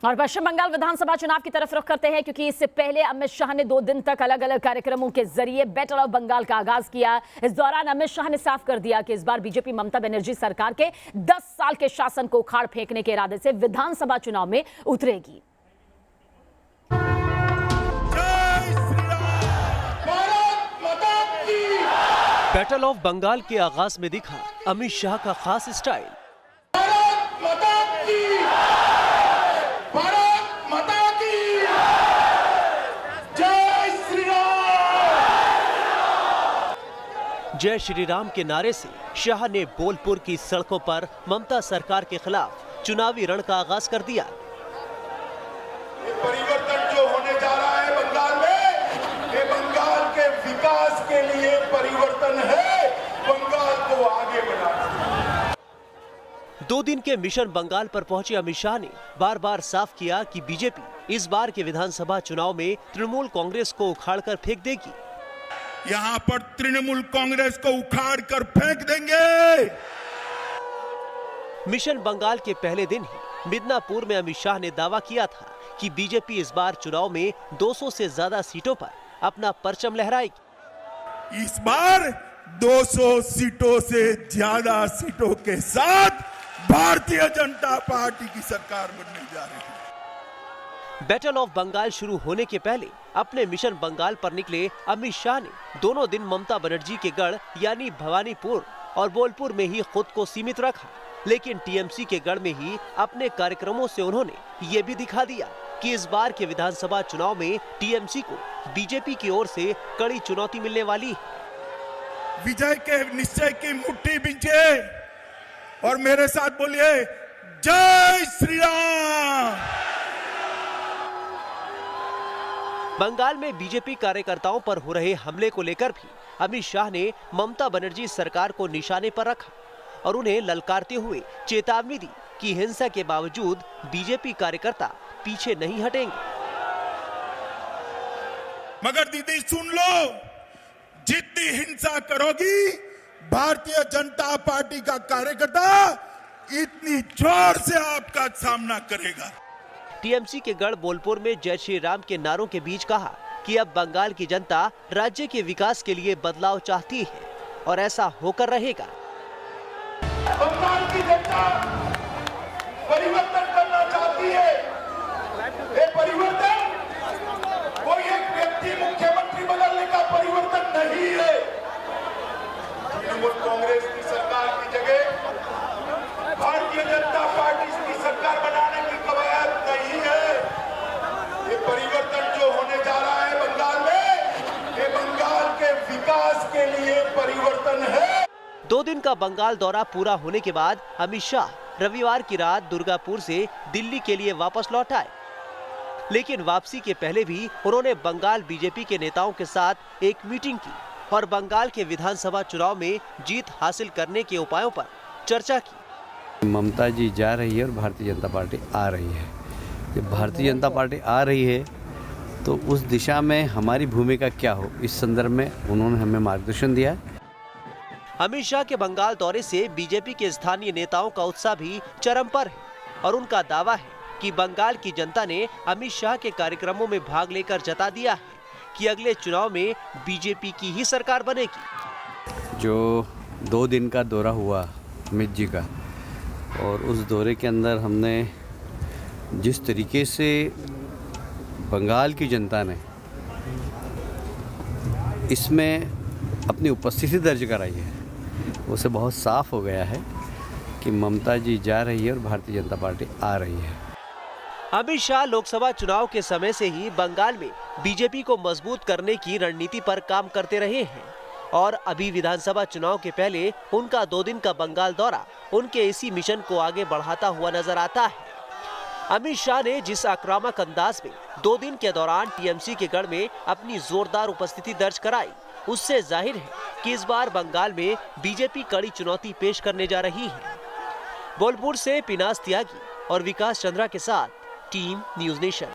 और पश्चिम बंगाल विधानसभा चुनाव की तरफ रुख करते हैं, क्योंकि इससे पहले अमित शाह ने 2 दिन तक अलग अलग कार्यक्रमों के जरिए बैटल ऑफ बंगाल का आगाज किया। इस दौरान अमित शाह ने साफ कर दिया कि इस बार बीजेपी ममता बनर्जी सरकार के 10 साल के शासन को उखाड़ फेंकने के इरादे से विधानसभा चुनाव में उतरेगी। बैटल ऑफ बंगाल के आगाज में दिखा अमित शाह का खास स्टाइल। जय श्री राम के नारे से शाह ने बोलपुर की सड़कों पर ममता सरकार के खिलाफ चुनावी रण का आगाज कर दिया। ये परिवर्तन जो होने जा रहा है बंगाल में, ये बंगाल के विकास के लिए परिवर्तन है, बंगाल को आगे बढ़ाना। 2 दिन के मिशन बंगाल पर पहुंचे अमित शाह ने बार बार साफ किया कि बीजेपी इस बार के विधानसभा चुनाव में तृणमूल कांग्रेस को उखाड़कर फेंक देगी। यहाँ पर तृणमूल कांग्रेस को उखाड़ कर फेंक देंगे। मिशन बंगाल के पहले दिन ही मिदनापुर में अमित शाह ने दावा किया था कि बीजेपी इस बार चुनाव में 200 से ज्यादा सीटों पर अपना परचम लहराएगी। इस बार 200 सीटों से ज्यादा सीटों के साथ भारतीय जनता पार्टी की सरकार बनने जा रही है। बैटल ऑफ बंगाल शुरू होने के पहले अपने मिशन बंगाल पर निकले अमित शाह ने दोनों दिन ममता बनर्जी के गढ़ यानी भवानीपुर और बोलपुर में ही खुद को सीमित रखा, लेकिन टीएमसी के गढ़ में ही अपने कार्यक्रमों से उन्होंने ये भी दिखा दिया कि इस बार के विधानसभा चुनाव में टीएमसी को बीजेपी की ओर से कड़ी चुनौती मिलने वाली है। विजय के निश्चय की मुट्ठी बींचे और मेरे साथ बोलिए जय श्री राम। बंगाल में बीजेपी कार्यकर्ताओं पर हो रहे हमले को लेकर भी अमित शाह ने ममता बनर्जी सरकार को निशाने पर रखा और उन्हें ललकारते हुए चेतावनी दी कि हिंसा के बावजूद बीजेपी कार्यकर्ता पीछे नहीं हटेंगे। मगर दीदी सुन लो, जितनी हिंसा करोगी भारतीय जनता पार्टी का कार्यकर्ता इतनी जोर से आपका सामना करेगा। टीएमसी के गढ़ बोलपुर में जय श्री राम के नारों के बीच कहा कि अब बंगाल की जनता राज्य के विकास के लिए बदलाव चाहती है और ऐसा होकर रहेगा। बंगाल की जनता परिवर्तन करना चाहती है। ये परिवर्तन कोई एक व्यक्ति मुख्यमंत्री बदलने का परिवर्तन नहीं है। तृणमूल कांग्रेस की सरकार की जगह भारतीय जनता पार्टी की सरकार बनाने की कवायद नहीं है। ये परिवर्तन जो होने जा रहा है बंगाल में, ये बंगाल के विकास के लिए परिवर्तन है। 2 दिन का बंगाल दौरा पूरा होने के बाद अमित शाह रविवार की रात दुर्गापुर से दिल्ली के लिए वापस लौट आए, लेकिन वापसी के पहले भी उन्होंने बंगाल बीजेपी के नेताओं के साथ एक मीटिंग की और बंगाल के विधानसभा चुनाव में जीत हासिल करने के उपायों पर चर्चा की। ममता जी जा रही है और भारतीय जनता पार्टी आ रही है। जब भारतीय जनता पार्टी आ रही है तो उस दिशा में हमारी भूमिका क्या हो, इस संदर्भ में उन्होंने हमें मार्गदर्शन दिया। अमित शाह के बंगाल दौरे से बीजेपी के स्थानीय नेताओं का उत्साह भी चरम पर है और उनका दावा है कि बंगाल की जनता ने अमित शाह के कार्यक्रमों में भाग लेकर जता दिया है कि अगले चुनाव में बीजेपी की ही सरकार बनेगी। जो 2 दिन का दौरा हुआ अमित जी का, और उस दौरे के अंदर हमने जिस तरीके से बंगाल की जनता ने इसमें अपनी उपस्थिति दर्ज कराई है, उसे बहुत साफ हो गया है कि ममता जी जा रही है और भारतीय जनता पार्टी आ रही है। अमित शाह लोकसभा चुनाव के समय से ही बंगाल में बीजेपी को मजबूत करने की रणनीति पर काम करते रहे हैं और अभी विधानसभा चुनाव के पहले उनका 2 दिन का बंगाल दौरा उनके इसी मिशन को आगे बढ़ाता हुआ नजर आता है। अमित शाह ने जिस आक्रामक अंदाज में 2 दिन के दौरान टीएमसी के गढ़ में अपनी जोरदार उपस्थिति दर्ज कराई, उससे जाहिर है कि इस बार बंगाल में बीजेपी कड़ी चुनौती पेश करने जा रही है। बोलपुर से पिनास त्यागी और विकास चंद्रा के साथ टीम न्यूज़ नेशन।